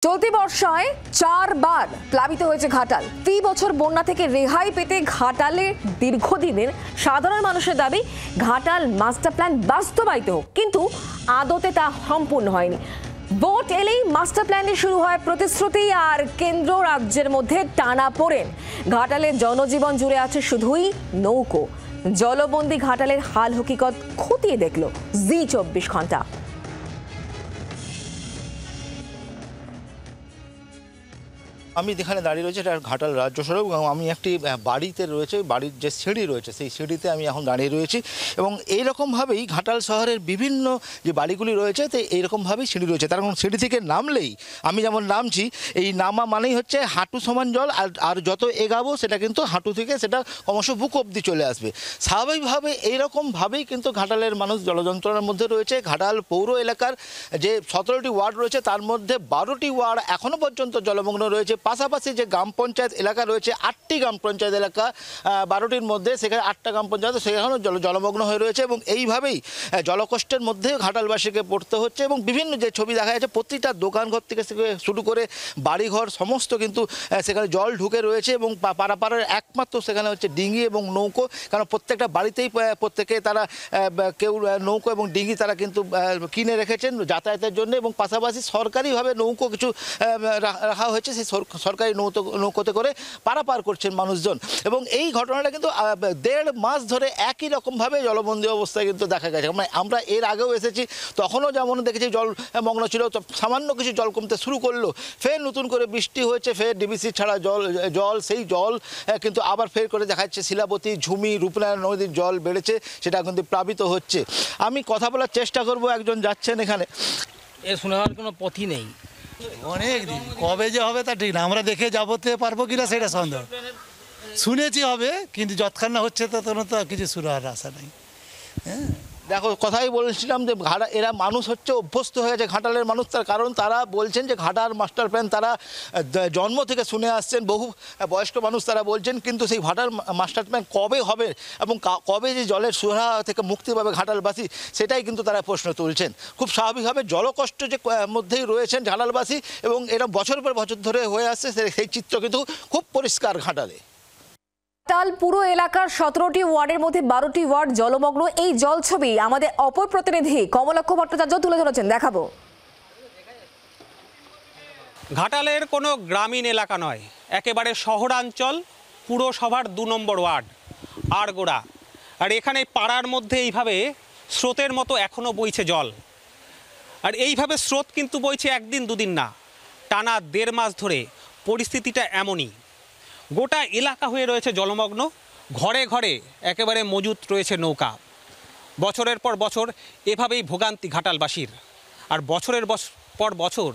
চলতি বর্ষায় 4 বার প্লাবিত হয়েছে ঘাটাল। 3 বছর বন্যা থেকে রেহাই পেতে ঘাটালে দীর্ঘদিনের সাধারণ মানুষের দাবি ঘাটাল মাস্টার প্ল্যান বাস্তবায়িত হোক, কিন্তু আদতে তা সম্পূর্ণ হয়নি। ভোট এলেই মাস্টার প্ল্যানে শুরু হয় প্রতিশ্রুতি আর কেন্দ্র রাজ্যের মধ্যে টানাপোড়েন। ঘাটালের জনজীবন জুড়ে আছে শুধুই নৌকো। জলবন্দী ঘাটালের হাল হকিকত খতিয়ে দেখল জি 24 ঘন্টা। আমি যেখানে দাঁড়িয়ে রয়েছে এটা ঘাটাল রাজ্য সড়ক এবং আমি একটি বাড়িতে রয়েছে, বাড়ির যে সিঁড়ি রয়েছে সেই সিঁড়িতে আমি এখন দাঁড়িয়ে রয়েছি এবং এইরকমভাবেই ঘাটাল শহরের বিভিন্ন যে বাড়িগুলি রয়েছে তো এইরকমভাবেই সিঁড়ি রয়েছে। তার কারণ সিঁড়ি থেকে নামলেই আমি যেমন নামছি, এই নামা মানেই হচ্ছে হাঁটু সমান জল, আর যত এগাবো সেটা কিন্তু হাঁটু থেকে সেটা ক্রমশ বুক অবধি চলে আসবে। স্বাভাবিকভাবে এইরকমভাবেই কিন্তু ঘাটালের মানুষ জলযন্ত্রণার মধ্যে রয়েছে। ঘাটাল পৌর এলাকার যে 17টি ওয়ার্ড রয়েছে তার মধ্যে 12টি ওয়ার্ড এখনও পর্যন্ত জলমগ্ন রয়েছে। পাশাপাশি যে গ্রাম পঞ্চায়েত এলাকা রয়েছে 8টি গ্রাম পঞ্চায়েত এলাকা, 12টির মধ্যে সেখানে 8টা গ্রাম পঞ্চায়েত সেখানেও জলমগ্ন হয়ে রয়েছে এবং এইভাবেই জলকষ্টের মধ্যে ঘাটালবাসীকে পড়তে হচ্ছে। এবং বিভিন্ন যে ছবি দেখা যাচ্ছে প্রতিটা দোকানঘর থেকে শুরু করে বাড়িঘর সমস্ত কিন্তু সেখানে জল ঢুকে রয়েছে এবং পারাপারের একমাত্র সেখানে হচ্ছে ডিঙি এবং নৌকো, কারণ প্রত্যেকটা বাড়িতেই প্রত্যেকে তারা কেউ নৌকো এবং ডিঙি তারা কিন্তু কিনে রেখেছেন যাতায়াতের জন্য এবং পাশাপাশি সরকারিভাবে নৌকো কিছু রাখা হয়েছে, সেই সরকারি নৌকোতে করে পারাপার করছেন মানুষজন। এবং এই ঘটনাটা কিন্তু 1.5 মাস ধরে একই রকমভাবে জলবন্দী অবস্থায় কিন্তু দেখা গেছে। মানে আমরা এর আগেও এসেছি, তখনও যেমন দেখেছি জলমগ্ন ছিল, তো সামান্য কিছু জল কমতে শুরু করলো, ফের নতুন করে বৃষ্টি হয়েছে, ফের ডিবিসি ছাড়া জল সেই জল কিন্তু আবার ফের করে দেখা যাচ্ছে শিলাবতী, ঝুমি, রূপনারায়ণ নদীর জল বেড়েছে, সেটা কিন্তু প্লাবিত হচ্ছে। আমি কথা বলার চেষ্টা করব, একজন যাচ্ছেন এখানে, এ শোনার কোনো পথই নেই। অনেক দিন কবে যে হবে তা ঠিক না, আমরা দেখে যাবতে পারবো কিনা সেটা সন্দেহ। শুনেছি হবে, কিন্তু যৎক্ষণ না হচ্ছে তখন তো কিছু শুরু হওয়ার আশা নেই। হ্যাঁ, দেখো কথাই বলছিলাম যে এরা মানুষ হচ্ছে অভ্যস্ত হয়ে গেছে ঘাটালের মানুষ, তার কারণ তারা বলছেন যে ঘাটাল মাস্টার প্ল্যান তারা জন্ম থেকে শুনে আসছেন, বহু বয়স্ক মানুষ তারা বলছেন, কিন্তু সেই ঘাটাল মাস্টার প্ল্যান কবে হবে এবং কবে যে জলের সুরাহা থেকে মুক্তি পাবে ঘাটালবাসী, সেটাই কিন্তু তারা প্রশ্ন তুলছেন। খুব স্বাভাবিকভাবে জলকষ্ট যে মধ্যেই রয়েছেন ঘাটালবাসী এবং এটা বছর পর বছর ধরে হয়ে আসছে, সেই চিত্র কিন্তু খুব পরিষ্কার ঘাটালে। ঘাটাল পুরো এলাকার 17টি ওয়ার্ডের মধ্যে 12টি ওয়ার্ড জলমগ্ন। এই জল ছবি আমাদের অপর প্রতিনিধি কমলাক্ষ ভট্টাচার্য তুলে ধরেছেন, দেখাবো। ঘাটালের কোনো গ্রামীণ এলাকা নয়, একেবারে শহরাঞ্চল, পুরসভার 2 নম্বর ওয়ার্ড আড়গোড়া। আর এখানে পাড়ার মধ্যে এইভাবে স্রোতের মতো এখনও বইছে জল। আর এইভাবে স্রোত কিন্তু বইছে একদিন দুদিন না, টানা 1.5 মাস ধরে পরিস্থিতিটা এমনই। গোটা এলাকা হয়ে রয়েছে জলমগ্ন, ঘরে ঘরে একেবারে মজুত রয়েছে নৌকা। বছরের পর বছর এভাবেই ভোগান্তি ঘাটালবাসীর। আর বছরের পর বছর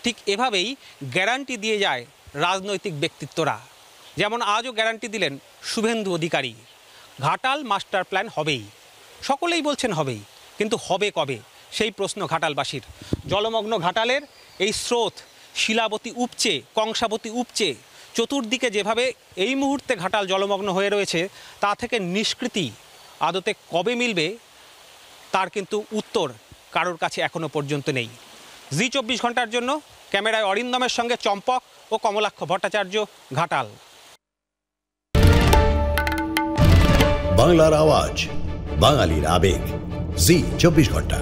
ঠিক এভাবেই গ্যারান্টি দিয়ে যায় রাজনৈতিক ব্যক্তিত্বরা, যেমন আজও গ্যারান্টি দিলেন শুভেন্দু অধিকারী। ঘাটাল মাস্টার প্ল্যান হবেই, সকলেই বলছেন হবেই, কিন্তু হবে কবে সেই প্রশ্ন ঘাটালবাসীর। জলমগ্ন ঘাটালের এই স্রোত, শিলাবতী উপচে, কংসাবতী উপচে, চতুর্দিকে যেভাবে এই মুহূর্তে ঘাটাল জলমগ্ন হয়ে রয়েছে, তা থেকে নিষ্কৃতি আদতে কবে মিলবে তার কিন্তু উত্তর কারোর কাছে এখনো পর্যন্ত নেই। জি 24 ঘন্টার জন্য ক্যামেরায় অরিন্দমের সঙ্গে চম্পক ও কমলাক্ষ ভট্টাচার্য, ঘাটাল। বাংলার আওয়াজ, বাঙালির আবেগ, জি 24 ঘন্টা।